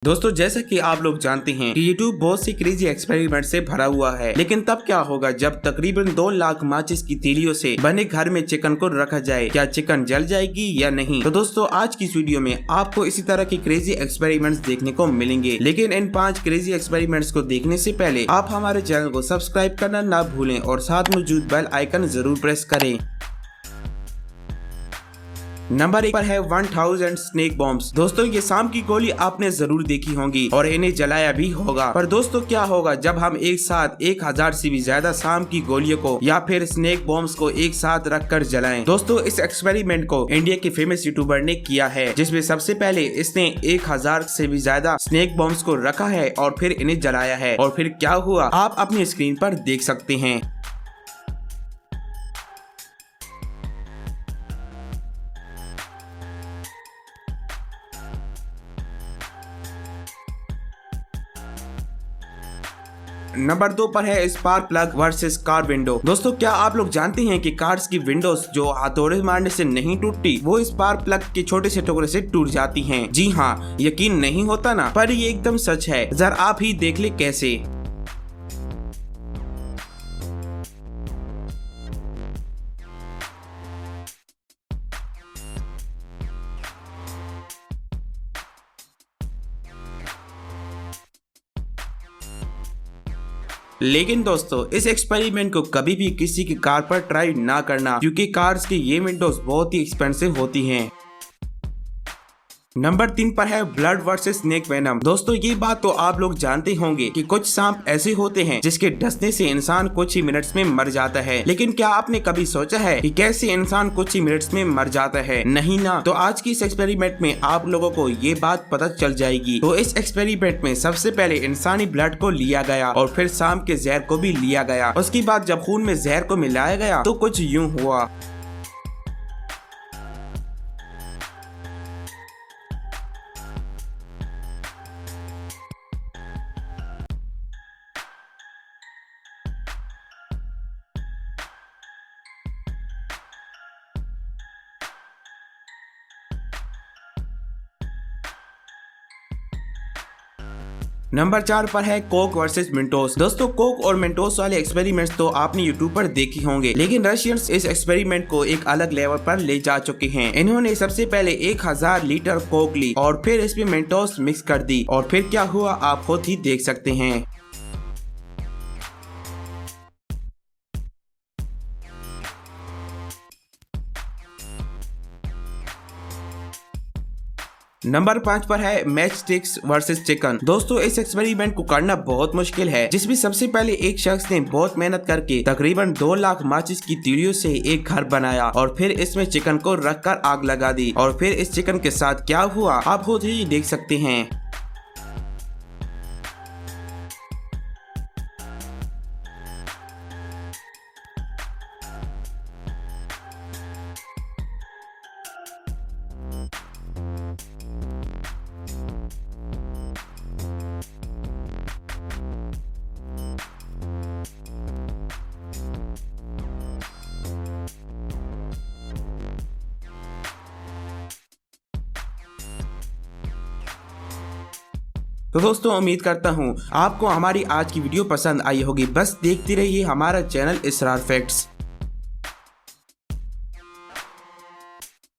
दोस्तों जैसा कि आप लोग जानते हैं कि YouTube बहुत सी क्रेजी एक्सपेरिमेंट से भरा हुआ है, लेकिन तब क्या होगा जब तकरीबन 2 लाख माचिस की तीलियों से बने घर में चिकन को रखा जाए, क्या चिकन जल जाएगी या नहीं। तो दोस्तों आज की इस वीडियो में आपको इसी तरह की क्रेजी एक्सपेरिमेंट्स देखने को मिलेंगे, लेकिन इन 5 क्रेजी एक्सपेरिमेंट्स को देखने से पहले आप हमारे चैनल को सब्सक्राइब करना ना भूलें और साथ मौजूद बेल आइकन जरूर प्रेस करें। नंबर 1 पर है 1000 स्नेक बॉम्ब्स। दोस्तों ये शाम की गोली आपने जरूर देखी होंगी और इन्हें जलाया भी होगा, पर दोस्तों क्या होगा जब हम एक साथ 1000 से भी ज्यादा शाम की गोलियों को या फिर स्नेक बॉम्ब्स को एक साथ रखकर जलाएं। दोस्तों इस एक्सपेरिमेंट को इंडिया के फेमस यूट्यूबर ने किया है, जिसमें सबसे पहले इसने 1000 से भी ज्यादा स्नेक बॉम्ब्स को रखा है और फिर इन्हें जलाया है, और फिर क्या हुआ आप अपनी स्क्रीन पर देख सकते हैं। नंबर 2 पर है spark plug versus car window. दोस्तों क्या आप लोग जानते हैं कि कार्स की विंडोज जो हथौड़े मारने से नहीं टूटती, वो स्पार्क प्लग के छोटे से टुकड़े से टूट जाती हैं। जी हाँ, यकीन नहीं होता ना, पर ये एकदम सच है। जरा आप ही देख ले कैसे। लेकिन दोस्तों इस एक्सपेरिमेंट को कभी भी किसी की कार पर ट्राई ना करना, क्योंकि कार्स की ये विंडोज बहुत ही एक्सपेंसिव होती हैं। नंबर 3 पर है ब्लड वर्सेस स्नेक वेनम। दोस्तों ये बात तो आप लोग जानते होंगे कि कुछ सांप ऐसे होते हैं जिसके डसने से इंसान कुछ ही मिनट्स में मर जाता है, लेकिन क्या आपने कभी सोचा है कि कैसे इंसान कुछ ही मिनट्स में मर जाता है? नहीं ना। तो आज की इस एक्सपेरिमेंट में आप लोगों को ये बात पता चल जाएगी। तो इस एक्सपेरिमेंट में सबसे पहले इंसानी ब्लड को लिया गया और फिर सांप के जहर को भी लिया गया। उसके बाद जब खून में जहर को मिलाया गया तो कुछ यूं हुआ। नंबर 4 पर है कोक वर्सेस मेंटोस। दोस्तों कोक और मेंटोस वाले एक्सपेरिमेंट्स तो आपने यूट्यूब पर देखे होंगे, लेकिन रशियंस इस एक्सपेरिमेंट को एक अलग लेवल पर ले जा चुके हैं। इन्होंने सबसे पहले 1000 लीटर कोक ली और फिर इसमें मेंटोस मिक्स कर दी, और फिर क्या हुआ आप खुद ही देख सकते हैं। नंबर 5 पर है मैच स्टिक्स वर्सेस चिकन। दोस्तों इस एक्सपेरिमेंट को करना बहुत मुश्किल है, जिसमें सबसे पहले एक शख्स ने बहुत मेहनत करके तकरीबन 2 लाख माचिस की तीलियों से एक घर बनाया और फिर इसमें चिकन को रखकर आग लगा दी, और फिर इस चिकन के साथ क्या हुआ आप खुद ही देख सकते हैं। तो दोस्तों उम्मीद करता हूँ आपको हमारी आज की वीडियो पसंद आई होगी। बस देखते रहिए हमारा चैनल इसरार फैक्ट्स।